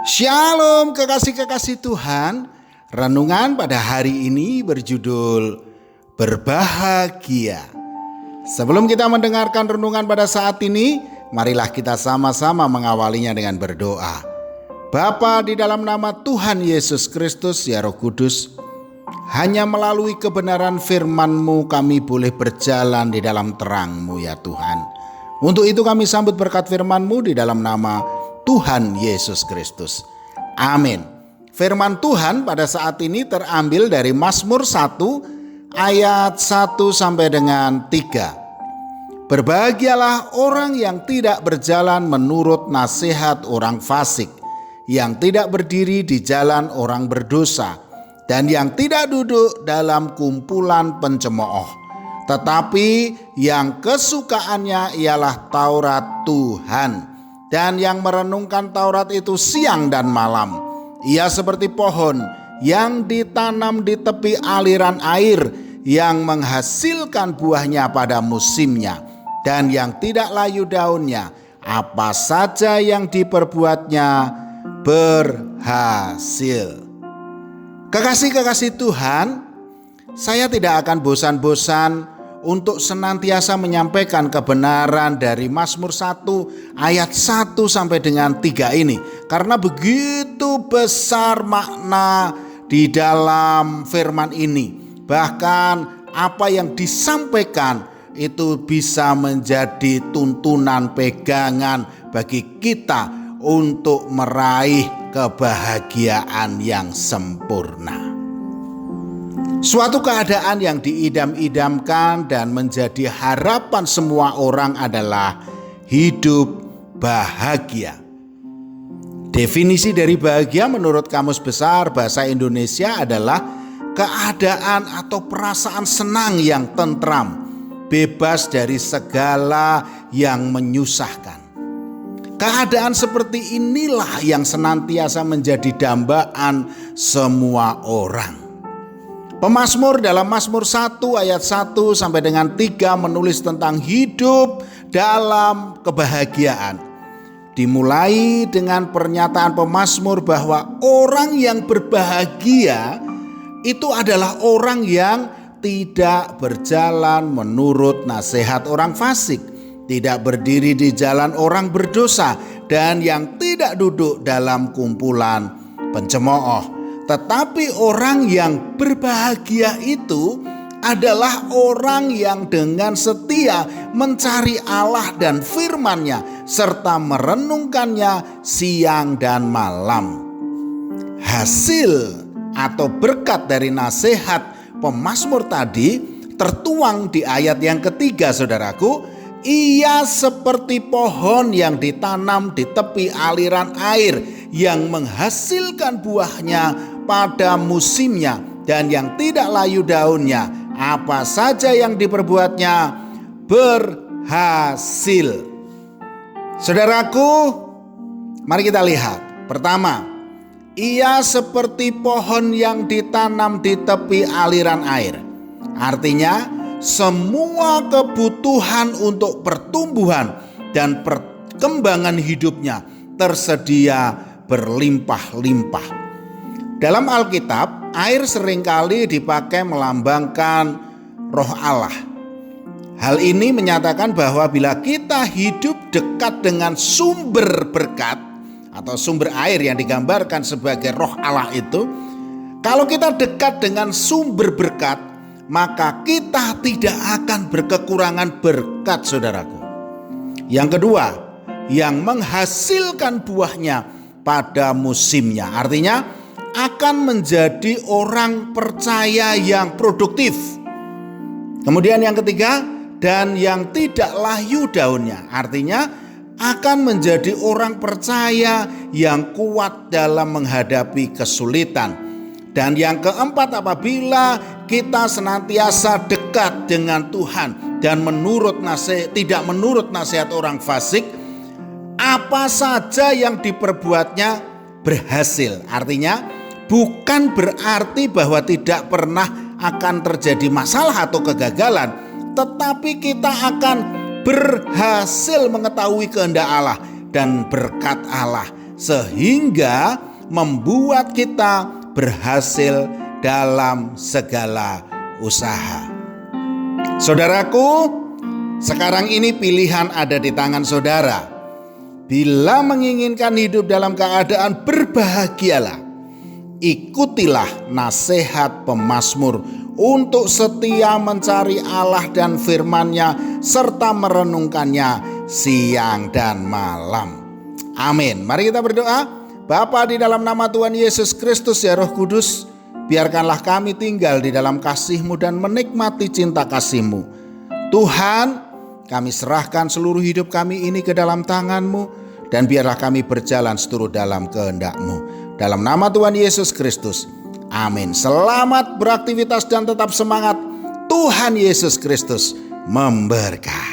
Shalom kekasih-kekasih Tuhan. Renungan pada hari ini berjudul Berbahagia. Sebelum kita mendengarkan renungan pada saat ini, marilah kita sama-sama mengawalinya dengan berdoa. Bapa, di dalam nama Tuhan Yesus Kristus, ya Roh Kudus, hanya melalui kebenaran firman-Mu kami boleh berjalan di dalam terang-Mu ya Tuhan. Untuk itu kami sambut berkat firman-Mu di dalam nama Tuhan Yesus Kristus. Amin. Firman Tuhan pada saat ini terambil dari Mazmur 1 ayat 1 sampai dengan 3. Berbahagialah orang yang tidak berjalan menurut nasihat orang fasik, yang tidak berdiri di jalan orang berdosa, dan yang tidak duduk dalam kumpulan pencemooh, tetapi yang kesukaannya ialah Taurat Tuhan, dan yang merenungkan Taurat itu siang dan malam. Ia seperti pohon yang ditanam di tepi aliran air, yang menghasilkan buahnya pada musimnya, dan yang tidak layu daunnya. Apa saja yang diperbuatnya berhasil. Kekasih-kekasih Tuhan, saya tidak akan bosan-bosan untuk senantiasa menyampaikan kebenaran dari Mazmur 1 ayat 1 sampai dengan 3 ini. Karena begitu besar makna di dalam firman ini. Bahkan apa yang disampaikan itu bisa menjadi tuntunan pegangan bagi kita untuk meraih kebahagiaan yang sempurna. Suatu keadaan yang diidam-idamkan dan menjadi harapan semua orang adalah hidup bahagia. Definisi dari bahagia menurut Kamus Besar Bahasa Indonesia adalah keadaan atau perasaan senang yang tentram, bebas dari segala yang menyusahkan. Keadaan seperti inilah yang senantiasa menjadi dambaan semua orang. Pemazmur dalam Mazmur 1 ayat 1 sampai dengan 3 menulis tentang hidup dalam kebahagiaan. Dimulai dengan pernyataan pemazmur bahwa orang yang berbahagia itu adalah orang yang tidak berjalan menurut nasihat orang fasik, tidak berdiri di jalan orang berdosa, dan yang tidak duduk dalam kumpulan pencemooh. Tetapi orang yang berbahagia itu adalah orang yang dengan setia mencari Allah dan firman-Nya serta merenungkannya siang dan malam. Hasil atau berkat dari nasihat pemazmur tadi tertuang di ayat yang ketiga, saudaraku. Ia seperti pohon yang ditanam di tepi aliran air, yang menghasilkan buahnya pada musimnya, dan yang tidak layu daunnya. Apa saja yang diperbuatnya berhasil. Saudaraku, mari kita lihat. Pertama, ia seperti pohon yang ditanam di tepi aliran air. Artinya, semua kebutuhan untuk pertumbuhan dan perkembangan hidupnya tersedia berlimpah-limpah. Dalam Alkitab, air seringkali dipakai melambangkan Roh Allah. Hal ini menyatakan bahwa bila kita hidup dekat dengan sumber berkat atau sumber air yang digambarkan sebagai Roh Allah itu, kalau kita dekat dengan sumber berkat, maka kita tidak akan berkekurangan berkat, saudaraku. Yang kedua, yang menghasilkan buahnya pada musimnya. Artinya akan menjadi orang percaya yang produktif. Kemudian yang ketiga, dan yang tidak layu daunnya. Artinya akan menjadi orang percaya yang kuat dalam menghadapi kesulitan. Dan yang keempat, apabila kita senantiasa dekat dengan Tuhan dan tidak menurut nasihat orang fasik, apa saja yang diperbuatnya berhasil. Artinya bukan berarti bahwa tidak pernah akan terjadi masalah atau kegagalan, tetapi kita akan berhasil mengetahui kehendak Allah dan berkat Allah sehingga membuat kita berhasil dalam segala usaha. Saudaraku, sekarang ini pilihan ada di tangan saudara. Bila menginginkan hidup dalam keadaan berbahagialah, ikutilah nasihat pemazmur untuk setia mencari Allah dan firman-Nya serta merenungkannya siang dan malam. Amin. Mari kita berdoa. Bapa, di dalam nama Tuhan Yesus Kristus, ya Roh Kudus, biarkanlah kami tinggal di dalam kasih-Mu dan menikmati cinta kasih-Mu. Tuhan, kami serahkan seluruh hidup kami ini ke dalam tangan-Mu, dan biarlah kami berjalan seturut dalam kehendak-Mu. Dalam nama Tuhan Yesus Kristus. Amin. Selamat beraktivitas dan tetap semangat. Tuhan Yesus Kristus memberkati.